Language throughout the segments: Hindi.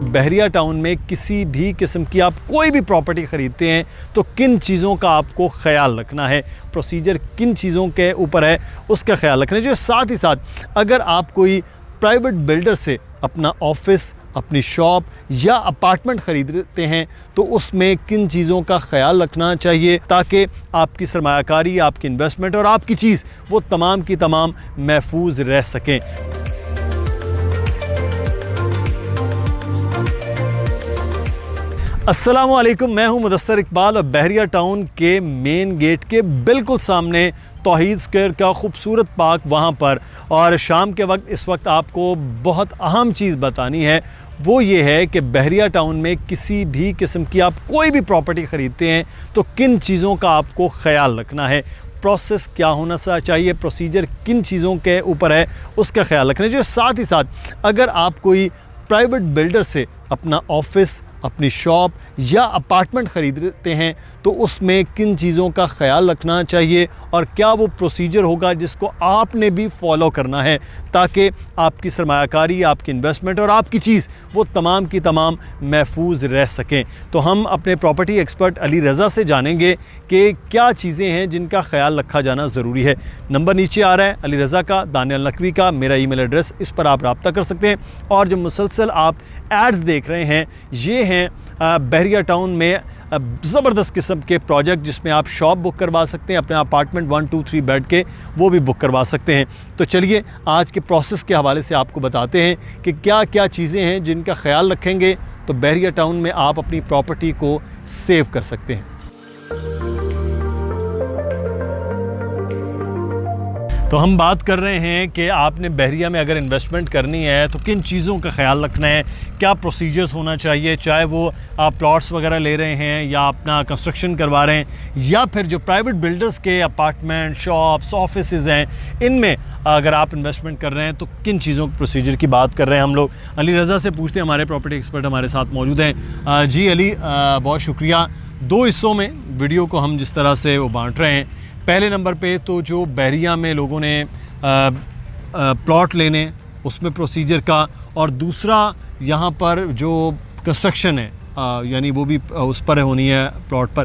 बहरिया टाउन में किसी भी किस्म की आप कोई भी प्रॉपर्टी ख़रीदते हैं तो किन चीज़ों का आपको ख्याल रखना है, प्रोसीजर किन चीज़ों के ऊपर है उसका ख्याल रखना है। जो साथ ही साथ अगर आप कोई प्राइवेट बिल्डर से अपना ऑफिस, अपनी शॉप या अपार्टमेंट ख़रीदते हैं तो उसमें किन चीज़ों का ख्याल रखना चाहिए ताकि आपकी सरमायाकारी, आपकी इन्वेस्टमेंट और आपकी चीज़ वो तमाम की तमाम महफूज रह सकें। अस्सलामुअलैकुम, मैं हूं मुदस्सर इकबाल और बहरिया टाउन के मेन गेट के बिल्कुल सामने तौहीद स्क्वायर का खूबसूरत पार्क वहां पर। और शाम के वक्त इस वक्त आपको बहुत अहम चीज़ बतानी है, वो ये है कि बहरिया टाउन में किसी भी किस्म की आप कोई भी प्रॉपर्टी ख़रीदते हैं तो किन चीज़ों का आपको ख्याल रखना है, प्रोसेस क्या होना चाहिए, प्रोसीजर किन चीज़ों के ऊपर है उसका ख्याल रखना है। जो साथ ही साथ अगर आप कोई प्राइवेट बिल्डर से अपना ऑफिस, अपनी शॉप या अपार्टमेंट ख़रीदते हैं तो उसमें किन चीज़ों का ख्याल रखना चाहिए और क्या वो प्रोसीजर होगा जिसको आपने भी फॉलो करना है ताकि आपकी सरमायाकारी, आपकी इन्वेस्टमेंट और आपकी चीज़ वो तमाम की तमाम महफूज रह सकें। तो हम अपने प्रॉपर्टी एक्सपर्ट अली रज़ा से जानेंगे कि क्या चीज़ें हैं जिनका ख्याल रखा जाना ज़रूरी है। नंबर नीचे आ रहा है अली रज़ा का, दानियल नकवी का, मेरा ईमेल एड्रेस, इस पर आप रब्ता कर सकते हैं। और जो मुसलसल आप एड्स देख रहे हैं ये हैं बहरिया टाउन में ज़बरदस्त किस्म के प्रोजेक्ट जिसमें आप शॉप बुक करवा सकते हैं, अपने अपार्टमेंट 1, 2, 3 बेड के वो भी बुक करवा सकते हैं। तो चलिए आज के प्रोसेस के हवाले से आपको बताते हैं कि क्या क्या चीज़ें हैं जिनका ख्याल रखेंगे तो बहरिया टाउन में आप अपनी प्रॉपर्टी को सेव कर सकते हैं। तो हम बात कर रहे हैं कि आपने बहरिया में अगर इन्वेस्टमेंट करनी है तो किन चीज़ों का ख्याल रखना है, क्या प्रोसीजर्स होना चाहिए, चाहे वो आप प्लॉट्स वगैरह ले रहे हैं या अपना कंस्ट्रक्शन करवा रहे हैं या फिर जो प्राइवेट बिल्डर्स के अपार्टमेंट, शॉप्स, ऑफिसेज़ हैं, इनमें अगर आप इन्वेस्टमेंट कर रहे हैं तो किन चीज़ों के प्रोसीजर की बात कर रहे हैं। हम लोग अली रज़ा से पूछते हैं, हमारे प्रॉपर्टी एक्सपर्ट हमारे साथ मौजूद हैं। जी अली, बहुत शुक्रिया। 2 हिस्सों में वीडियो को हम जिस तरह से वो बाँट रहे हैं, पहले नंबर पे तो जो बहरिया में लोगों ने प्लॉट लेने उसमें प्रोसीजर का, और दूसरा यहाँ पर जो कंस्ट्रक्शन है यानी वो भी उस पर होनी है प्लॉट पर,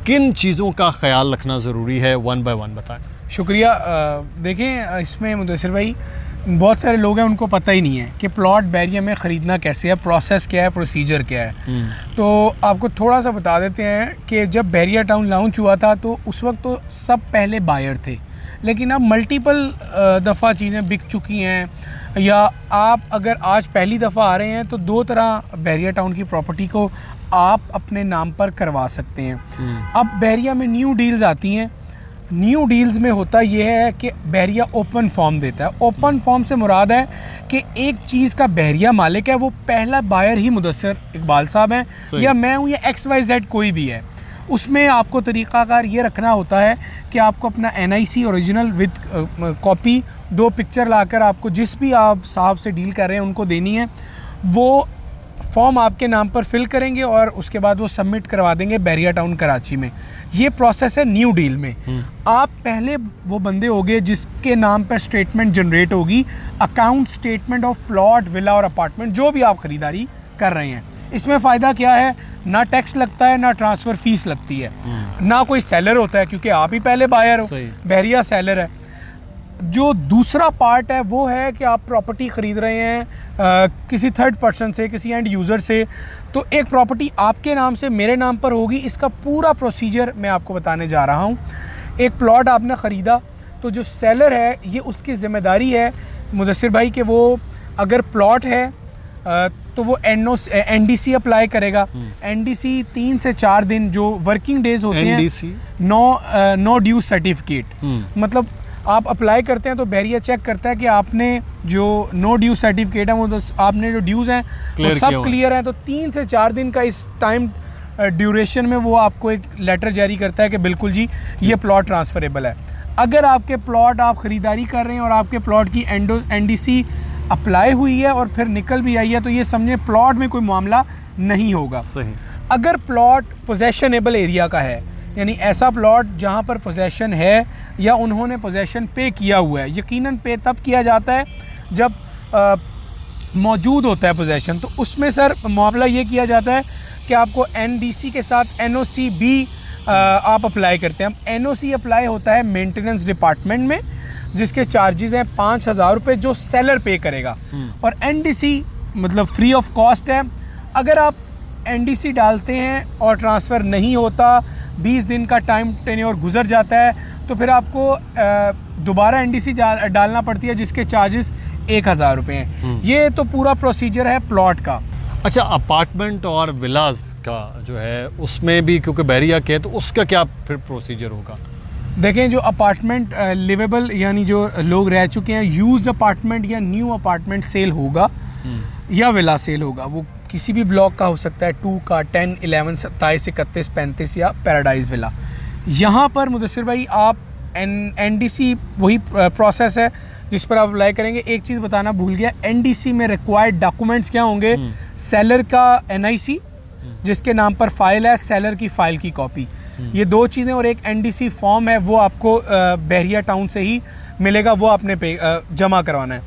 किन चीज़ों का ख्याल रखना ज़रूरी है, 1 बाय 1 बताएं। शुक्रिया। देखें, इसमें मुदस्सिर भाई बहुत सारे लोग हैं उनको पता ही नहीं है कि प्लॉट बहरिया में ख़रीदना कैसे है, प्रोसेस क्या है, प्रोसीजर क्या है। तो आपको थोड़ा सा बता देते हैं कि जब बहरिया टाउन लॉन्च हुआ था तो उस वक्त तो सब पहले बायर थे, लेकिन अब मल्टीपल दफ़ा चीज़ें बिक चुकी हैं, या आप अगर आज पहली दफ़ा आ रहे हैं तो 2 तरह बहरिया टाउन की प्रॉपर्टी को आप अपने नाम पर करवा सकते हैं। अब बहरिया में न्यू डील्स आती हैं। न्यू डील्स में होता यह है कि बहरिया ओपन फॉर्म देता है। ओपन फॉर्म से मुराद है कि एक चीज़ का बहरिया मालिक है, वो पहला बायर ही मुदस्सर इकबाल साहब हैं या मैं हूँ या XYZ कोई भी है। उसमें आपको तरीक़ाकार ये रखना होता है कि आपको अपना NIC original with copy 2 picture लाकर आपको जिस भी आप साहब से डील कर रहे हैं उनको देनी है। वो फॉर्म आपके नाम पर फिल करेंगे और उसके बाद वो सबमिट करवा देंगे बहरिया टाउन कराची में। ये प्रोसेस है न्यू डील में। आप पहले वो बंदे होंगे जिसके नाम पर स्टेटमेंट जनरेट होगी, account statement of plot, villa और अपार्टमेंट, जो भी आप ख़रीदारी कर रहे हैं। इसमें फ़ायदा क्या है, ना टैक्स लगता है, ना ट्रांसफ़र फ़ीस लगती है, ना कोई सेलर होता है क्योंकि आप ही पहले बायर हो, बहरिया सेलर है। जो दूसरा पार्ट है वो है कि आप प्रॉपर्टी ख़रीद रहे हैं किसी थर्ड पर्सन से, किसी एंड यूज़र से, तो एक प्रॉपर्टी आपके नाम से मेरे नाम पर होगी। इसका पूरा प्रोसीजर मैं आपको बताने जा रहा हूँ। एक प्लॉट आपने ख़रीदा तो जो सेलर है ये उसकी ज़िम्मेदारी है मुदस्सिर भाई कि वो अगर प्लॉट है तो वो NDC अप्लाई करेगा। NDC 3 से 4 दिन जो वर्किंग डेज़ होते हैं, नो ड्यू सर्टिफिकेट, मतलब आप अप्लाई करते हैं तो बहरिया चेक करता है कि आपने जो नो ड्यू सर्टिफिकेट है वो तो आपने जो ड्यूज़ हैं वो सब क्लियर हैं। तो 3 से 4 दिन का इस टाइम ड्यूरेशन में वो आपको एक लेटर जारी करता है कि बिल्कुल जी ये प्लॉट ट्रांसफरेबल है। अगर आपके प्लॉट आप ख़रीदारी कर रहे हैं और आपके प्लॉट की NDC अप्लाई हुई है और फिर निकल भी आई है तो ये समझे प्लॉट में कोई मामला नहीं होगा। सही। अगर प्लॉट पोजेशनेबल एरिया का है यानी ऐसा प्लॉट जहाँ पर पोजेशन है या उन्होंने पोजेशन पे किया हुआ है। यकीनन पे तब किया जाता है जब मौजूद होता है पोजेशन, तो उसमें सर मामला ये किया जाता है कि आपको NDC के साथ NOC भी आप अप्लाई करते हैं। अब NOC अप्लाई होता है मेंटेनेंस डिपार्टमेंट में, जिसके चार्जेस हैं 5,000 रुपये जो सेलर पे करेगा, और NDC मतलब फ्री ऑफ कॉस्ट है। अगर आप NDC डालते हैं और ट्रांसफ़र नहीं होता, 20 दिन का टाइम टेन्योर गुजर जाता है, तो फिर आपको दोबारा NDC डालना पड़ती है, जिसके चार्जेस 1,000 रुपये हैं। ये तो पूरा प्रोसीजर है प्लॉट का। अच्छा, अपार्टमेंट और विलास का जो है उसमें भी क्योंकि बहरिया के है, तो उसका क्या फिर प्रोसीजर होगा? देखें, जो अपार्टमेंट लिवेबल यानी जो लोग रह चुके हैं, यूज्ड अपार्टमेंट या न्यू अपार्टमेंट सेल होगा या विला सेल होगा। वो किसी भी ब्लॉक का हो सकता है, 2 का, 10, 11, 27, 31, 35 या पैराडाइज विला। यहाँ पर मुदस्सिर भाई आप NDC वही प्रोसेस है जिस पर आप अप्लाई करेंगे। एक चीज़ बताना भूल गया, NDC में रिक्वायर्ड डॉक्यूमेंट्स क्या होंगे? सेलर का NIC जिसके नाम पर फाइल है, सेलर की फ़ाइल की कॉपी, ये 2 चीज़ें, और एक NDC फॉर्म है, वो आपको बहरिया टाउन से ही मिलेगा, वो आपने जमा करवाना है।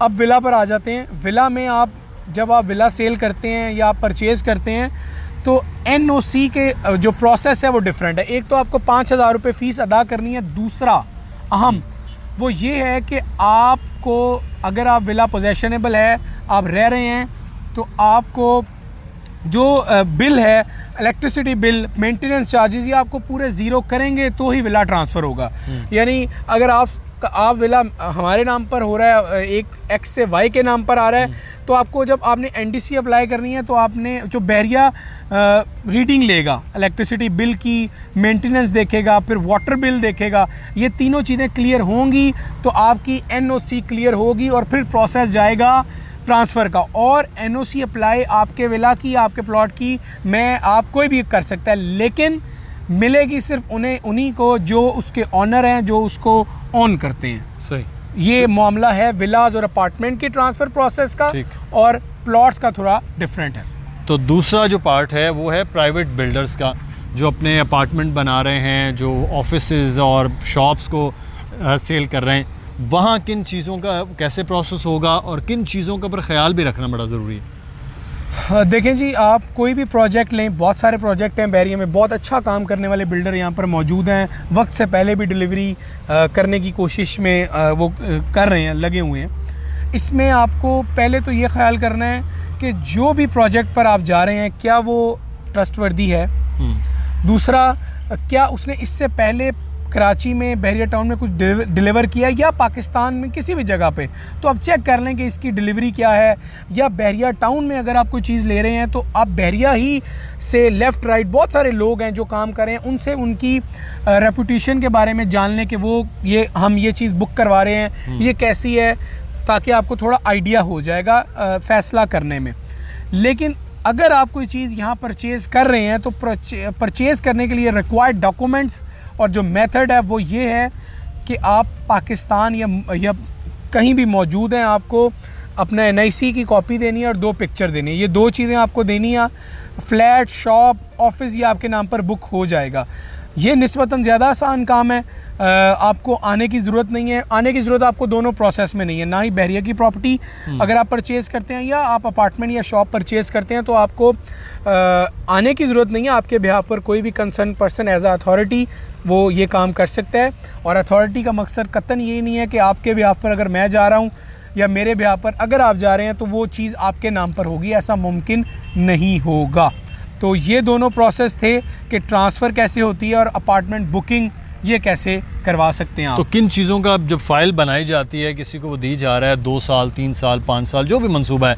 अब विला पर आ जाते हैं। विला में आप जब आप विला सेल करते हैं या आप परचेज़ करते हैं, तो NOC के जो प्रोसेस है वो डिफरेंट है। एक तो आपको 5,000 रुपये फ़ीस अदा करनी है, दूसरा अहम वो ये है कि आपको अगर आप विला पोजेशनेबल है, आप रह रहे हैं, तो आपको जो बिल है, इलेक्ट्रिसिटी बिल, मेंटेनेंस चार्जेस, ये आपको पूरे ज़ीरो करेंगे तो ही विला ट्रांसफ़र होगा। यानी अगर आप विला हमारे नाम पर हो रहा है, एक X से Y के नाम पर आ रहा है, तो आपको जब आपने NDC अप्लाई करनी है, तो आपने जो बहरिया रीडिंग लेगा, इलेक्ट्रिसिटी बिल की, मेंटेनेंस देखेगा, फिर वाटर बिल देखेगा, ये तीनों चीज़ें क्लियर होंगी तो आपकी NOC क्लियर होगी और फिर प्रोसेस जाएगा ट्रांसफ़र का। और NOC अप्लाई आपके विला की, आपके प्लॉट की, आप कोई भी कर सकता है, लेकिन मिलेगी सिर्फ उन्हीं को जो उसके ऑनर हैं, जो उसको ऑन करते हैं। सही, ये मामला है विलाज और अपार्टमेंट की ट्रांसफ़र प्रोसेस का, और प्लॉट्स का थोड़ा डिफरेंट है। तो दूसरा जो पार्ट है वो है प्राइवेट बिल्डर्स का, जो अपने अपार्टमेंट बना रहे हैं, जो ऑफिसेज और शॉप्स को सेल कर रहे हैं, वहाँ किन चीज़ों का कैसे प्रोसेस होगा और किन चीज़ों का पर ख्याल भी रखना बड़ा ज़रूरी है? देखें जी, आप कोई भी प्रोजेक्ट लें, बहुत सारे प्रोजेक्ट हैं बहरिया में, बहुत अच्छा काम करने वाले बिल्डर यहाँ पर मौजूद हैं, वक्त से पहले भी डिलीवरी करने की कोशिश में वो कर रहे हैं, लगे हुए हैं। इसमें आपको पहले तो ये ख्याल करना है कि जो भी प्रोजेक्ट पर आप जा रहे हैं, क्या वो ट्रस्टवर्दी है। दूसरा, क्या उसने इससे पहले कराची में, बहरिया टाउन में कुछ डिलीवर किया, या पाकिस्तान में किसी भी जगह पे, तो आप चेक कर लें कि इसकी डिलीवरी क्या है। या बहरिया टाउन में अगर आप कोई चीज़ ले रहे हैं, तो आप बहरिया ही से लेफ़्ट राइट बहुत सारे लोग हैं जो काम कर रहे हैं, उनसे उनकी रेपुटेशन के बारे में जान लें कि हम ये चीज़ बुक करवा रहे हैं, ये कैसी है, ताकि आपको थोड़ा आइडिया हो जाएगा फ़ैसला करने में। लेकिन अगर आप कोई चीज़ यहाँ परचेज़ कर रहे हैं, तो परचेज़ करने के लिए रिक्वायर्ड डॉक्यूमेंट्स और जो मेथड है वो ये है कि आप पाकिस्तान या कहीं भी मौजूद हैं, आपको अपना NIC की कॉपी देनी है और 2 पिक्चर देनी है। ये 2 चीज़ें आपको देनी है। फ्लैट, शॉप, ऑफिस ये आपके नाम पर बुक हो जाएगा। ये निस्बतन ज़्यादा आसान काम है, आपको आने की ज़रूरत नहीं है। आने की ज़रूरत आपको दोनों प्रोसेस में नहीं है, ना ही बहरिया की प्रॉपर्टी अगर आप परचेज़ करते हैं या आप अपार्टमेंट या शॉप परचेज़ करते हैं, तो आपको आने की ज़रूरत नहीं है। आपके बिहाफ पर कोई भी concern person as a authority वो ये काम कर सकता है। और अथॉरिटी का मकसद कतन ये नहीं है कि आपके बिहाफ पर अगर मैं जा रहा हूँ या मेरे बिहाफ पर अगर आप जा रहे हैं तो वो चीज़ आपके नाम पर होगी, ऐसा मुमकिन नहीं होगा। तो ये दोनों प्रोसेस थे कि ट्रांसफ़र कैसे होती है और अपार्टमेंट बुकिंग ये कैसे करवा सकते हैं आप। तो किन चीज़ों का जब फ़ाइल बनाई जाती है, किसी को वो दी जा रहा है 2 साल, 3 साल, 5 साल, जो भी मंसूबा है,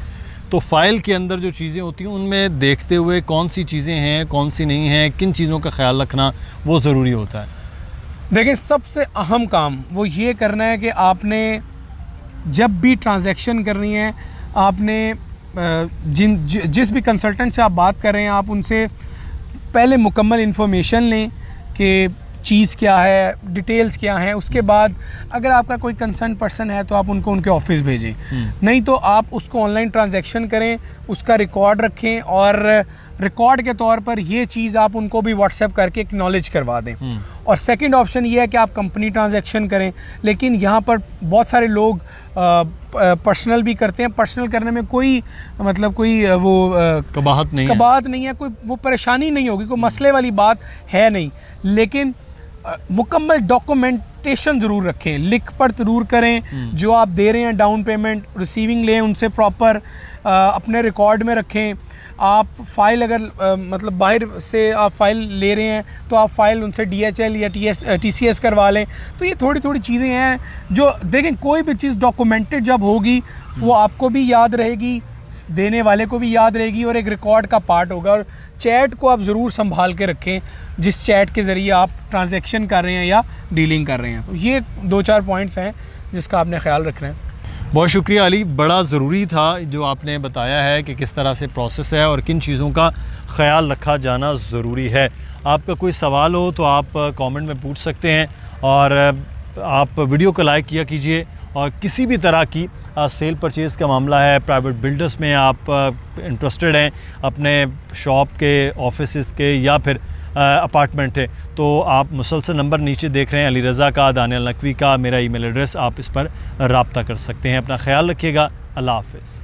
तो फ़ाइल के अंदर जो चीज़ें होती हैं उनमें देखते हुए कौन सी चीज़ें हैं, कौन सी नहीं हैं, किन चीज़ों का ख्याल रखना वो ज़रूरी होता है? देखिए, सबसे अहम काम वो ये करना है कि आपने जब भी ट्रांजैक्शन करनी है, आपने जिस भी कंसल्टेंट से आप बात कर रहे हैं, आप उनसे पहले मुकम्मल इन्फॉर्मेशन लें कि चीज़ क्या है, डिटेल्स क्या हैं। उसके बाद अगर आपका कोई कंसर्न पर्सन है तो आप उनको उनके ऑफिस भेजें, नहीं तो आप उसको ऑनलाइन ट्रांजैक्शन करें, उसका रिकॉर्ड रखें और रिकॉर्ड के तौर पर ये चीज़ आप उनको भी व्हाट्सएप करके एक्नॉलेज करवा दें। और सेकंड ऑप्शन ये है कि आप कंपनी ट्रांजैक्शन करें, लेकिन यहाँ पर बहुत सारे लोग पर्सनल भी करते हैं। पर्सनल करने में कोई मतलब कोई वो कबाहत नहीं है, कोई वो परेशानी नहीं होगी, कोई मसले वाली बात है नहीं, लेकिन मुकम्मल डॉक्यूमेंटेशन ज़रूर रखें, लिख पढ़ ज़रूर करें। जो आप दे रहे हैं डाउन पेमेंट, रिसीविंग लें उनसे प्रॉपर अपने रिकॉर्ड में रखें। आप फ़ाइल अगर मतलब बाहर से आप फ़ाइल ले रहे हैं तो आप फ़ाइल उनसे DHL या TCS करवा लें। तो ये थोड़ी थोड़ी चीज़ें हैं जो देखें, कोई भी चीज़ डॉक्यूमेंटेड जब होगी वो आपको भी याद रहेगी, देने वाले को भी याद रहेगी और एक रिकॉर्ड का पार्ट होगा। और चैट को आप ज़रूर संभाल के रखें जिस चैट के ज़रिए आप ट्रांजैक्शन कर रहे हैं या डीलिंग कर रहे हैं। तो ये 2-4 पॉइंट्स हैं जिसका आपने ख्याल रखना है। बहुत शुक्रिया अली, बड़ा ज़रूरी था जो आपने बताया है कि किस तरह से प्रोसेस है और किन चीज़ों का ख़याल रखा जाना ज़रूरी है। आपका कोई सवाल हो तो आप कमेंट में पूछ सकते हैं और आप वीडियो को लाइक किया कीजिए। और किसी भी तरह की सेल परचेज़ का मामला है, प्राइवेट बिल्डर्स में आप इंटरेस्टेड हैं, अपने शॉप के, ऑफिस के या फिर अपार्टमेंट है, तो आप मुसलसल नंबर नीचे देख रहे हैं अली रज़ा का, दानियल नकवी का, मेरा ईमेल एड्रेस, आप इस पर रब्ता कर सकते हैं। अपना ख्याल रखिएगा। अल्लाह हाफ़िज़।